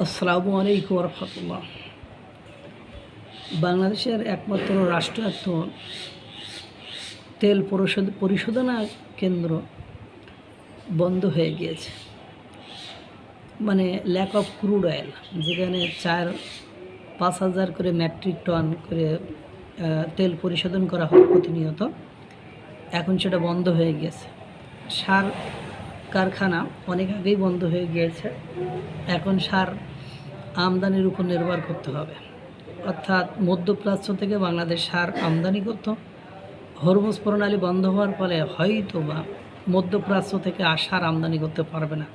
আসসালামু আলাইকুম রহমতুল্লাহ। বাংলাদেশের একমাত্র রাষ্ট্রায়ত্ত তেল পরিশোধনা কেন্দ্র বন্ধ হয়ে গিয়েছে, মানে ল্যাক অফ ক্রুড অয়েল, যেখানে 4-5 হাজার করে মেট্রিক টন করে তেল পরিশোধন করা হয় প্রতিনিয়ত। এখন সেটা বন্ধ হয়ে গিয়েছে। সার কারখানা অনেক আগেই বন্ধ হয়ে গিয়েছে। এখন সার আমদানির উপর নির্ভর করতে হবে, অর্থাৎ মধ্যপ্রাচ্য থেকে বাংলাদেশ সার আমদানি করত। হরমুজ প্রণালী বন্ধ হওয়ার ফলে হয়তো বা মধ্যপ্রাচ্য থেকে আর সার আমদানি করতে পারবে না।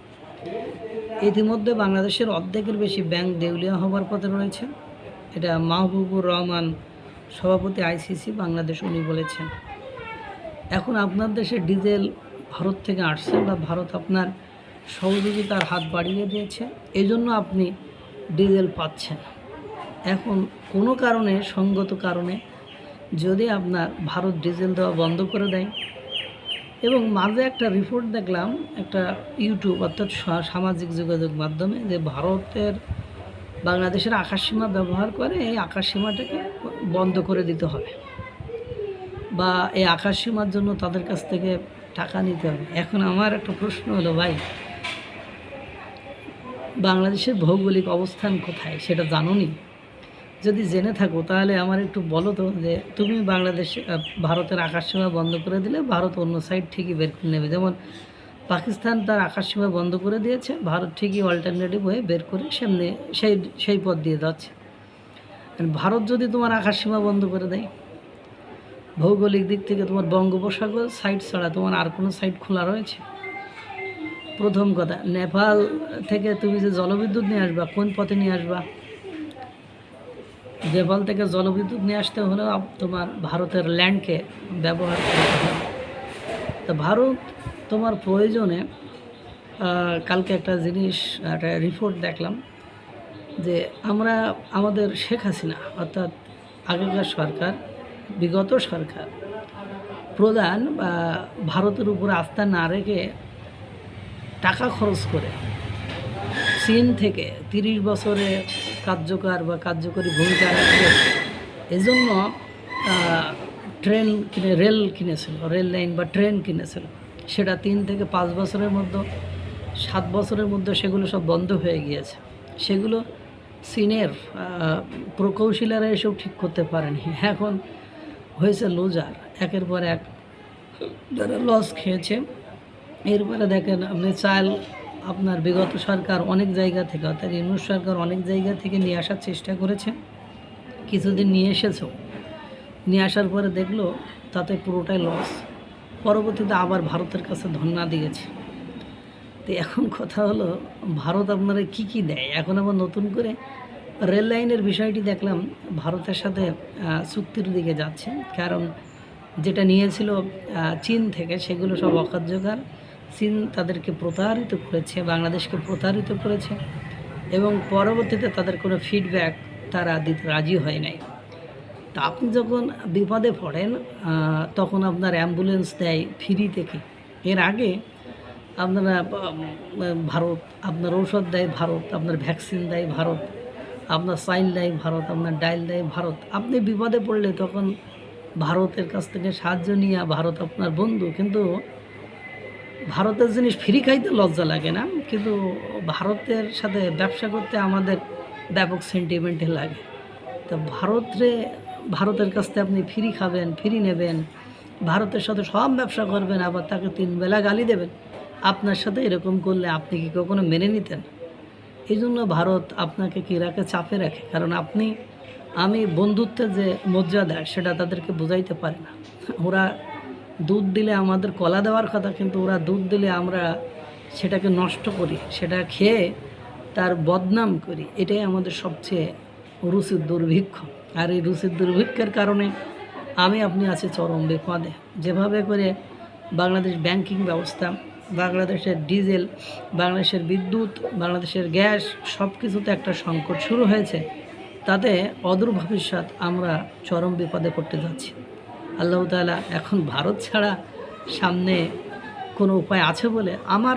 ইতিমধ্যে বাংলাদেশের অর্ধেকের বেশি ব্যাংক দেউলিয়া হওয়ার পথে রয়েছে। এটা মাহবুবুর রহমান, সভাপতি আইসিসি বাংলাদেশ, উনি বলেছেন। এখন আপনার দেশে ডিজেল ভারত থেকে আসছে বা ভারত আপনার সহযোগিতার হাত বাড়িয়ে দিয়েছে, এই জন্য আপনি ডিজেল পাচ্ছেন। এখন কোনো কারণে, সঙ্গত কারণে যদি আপনার ভারত ডিজেল দেওয়া বন্ধ করে দেয়, এবং মাঝে একটা রিপোর্ট দেখলাম একটা ইউটিউব অর্থাৎ সামাজিক যোগাযোগ মাধ্যমে, যে ভারতের বাংলাদেশের আকাশসীমা ব্যবহার করে, এই আকাশসীমাটাকে বন্ধ করে দিতে হবে বা এই আকাশসীমার জন্য তাদের কাছ থেকে টাকা নিতে হবে। এখন আমার একটা প্রশ্ন হলো, ভাই, বাংলাদেশের ভৌগোলিক অবস্থান কোথায় সেটা জানো নি? যদি জেনে থাকো তাহলে আমার একটু বলো তো, যে তুমি বাংলাদেশ ভারতের আকাশসীমা বন্ধ করে দিলে ভারত অন্য সাইড ঠিকই বের করে নেবে। যেমন পাকিস্তান তার আকাশসীমা বন্ধ করে দিয়েছে, ভারত ঠিকই অল্টারনেটিভ হয়ে বের করে সামনে সেই পথ দিয়ে যাচ্ছে। ভারত যদি তোমার আকাশসীমা বন্ধ করে দেয়, ভৌগোলিক দিক থেকে তোমার বঙ্গোপসাগর সাইড ছাড়া তোমার আর কোনো সাইড খোলা রয়েছে? প্রথম কথা, নেপাল থেকে তুমি যে জলবিদ্যুৎ নিয়ে আসবা, কোন পথে নিয়ে আসবা? নেপাল থেকে জলবিদ্যুৎ নিয়ে আসতে হলেও তোমার ভারতের ল্যান্ডকে ব্যবহার করতে হবে। তা ভারত তোমার প্রয়োজনে, কালকে একটা জিনিস, একটা রিপোর্ট দেখলাম, যে আমাদের শেখ হাসিনা অর্থাৎ আগেকার সরকার, বিগত সরকার প্রধান ভারতের উপর আস্থা না রেখে টাকা খরচ করে চীন থেকে 30 বছরে কার্যকরী ভূমিকা রাখবে, এজন্য রেল কিনেছিল, রেল লাইন বা ট্রেন কিনেছিল। সেটা 3 থেকে 5 বছরের মধ্যে, 7 বছরের মধ্যে সেগুলো সব বন্ধ হয়ে গিয়েছে। সেগুলো চীনের প্রকৌশলীরা এসব ঠিক করতে পারেনি। এখন হয়েছে লুজার, একের পর এক যারা লস খেয়েছে। এরপরে দেখেন আপনি চাল, আপনার বিগত সরকার অনেক জায়গা থেকে, অর্থাৎ ইউনূস সরকার অনেক জায়গা থেকে নিয়ে আসার চেষ্টা করেছে, কিছুদিন নিয়ে এসেছেও, নিয়ে আসার পরে দেখলো তাতে পুরোটাই লস। পরবর্তীতে আবার ভারতের কাছে ধন্না দিয়েছে। তো এখন কথা হলো, ভারত আপনারা কি দেয়? এখন আবার নতুন করে রেল লাইনের বিষয়টি দেখলাম ভারতের সাথে চুক্তির দিকে যাচ্ছে, কারণ যেটা নিয়েছিল চীন থেকে সেগুলো সব অকার্যকর। চীন তাদেরকে প্রতারিত করেছে, বাংলাদেশকে প্রতারিত করেছে, এবং পরবর্তীতে তাদের কোনো ফিডব্যাক তারা দিতে রাজি হয় নাই। তা আপনি যখন বিপদে পড়েন তখন আপনার অ্যাম্বুলেন্স দেয় ফ্রি থেকে। এর আগে আপনারা ভারত, আপনার ঔষধ দেয় ভারত, আপনার ভ্যাকসিন দেয় ভারত, আপনার সাইল দেয় ভারত, আপনার ডাইল দেয় ভারত। আপনি বিপদে পড়লে তখন ভারতের কাছ থেকে সাহায্য নিয়ে, ভারত আপনার বন্ধু, কিন্তু ভারতের জিনিস ফ্রি খাইতে লজ্জা লাগে না, কিন্তু ভারতের সাথে ব্যবসা করতে আমাদের ব্যাপক সেন্টিমেন্টে লাগে। তো ভারতের কাছ থেকে আপনি ফ্রি খাবেন, ফ্রি নেবেন, ভারতের সাথে সব ব্যবসা করবেন, আবার তাকে 3 বেলা গালি দেবেন। আপনার সাথে এরকম করলে আপনি কি কখনো মেনে নিতেন? এই জন্য ভারত আপনাকে কি রাখে, চাপে রাখে, কারণ আমি বন্ধুত্বের যে মর্যাদা সেটা তাদেরকে বোঝাইতে পারি না। ওরা দুধ দিলে আমাদের কলা দেওয়ার কথা, কিন্তু ওরা দুধ দিলে আমরা সেটাকে নষ্ট করি, সেটা খেয়ে তার বদনাম করি। এটাই আমাদের সবচেয়ে রুচির দুর্ভিক্ষ। আর এই রুচির দুর্ভিক্ষের কারণে আপনি আছি চরম বিপদে। যেভাবে করে বাংলাদেশ ব্যাংকিং ব্যবস্থা, বাংলাদেশের ডিজেল, বাংলাদেশের বিদ্যুৎ, বাংলাদেশের গ্যাস, সব কিছুতে একটা সংকট শুরু হয়েছে, তাতে অদূর ভবিষ্যৎ আমরা চরম বিপদে পড়তে যাচ্ছি। আল্লাহ তাআলা এখন ভারত ছাড়া সামনে কোনো উপায় আছে বলে আমার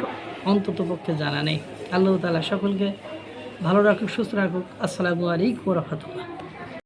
অন্ততপক্ষে জানা নেই। আল্লাহ তাআলা সকলকে ভালো রাখুক, সুস্থ রাখুক। আসসালামু আলাইকুম ওয়া রাহমাতুল্লাহ।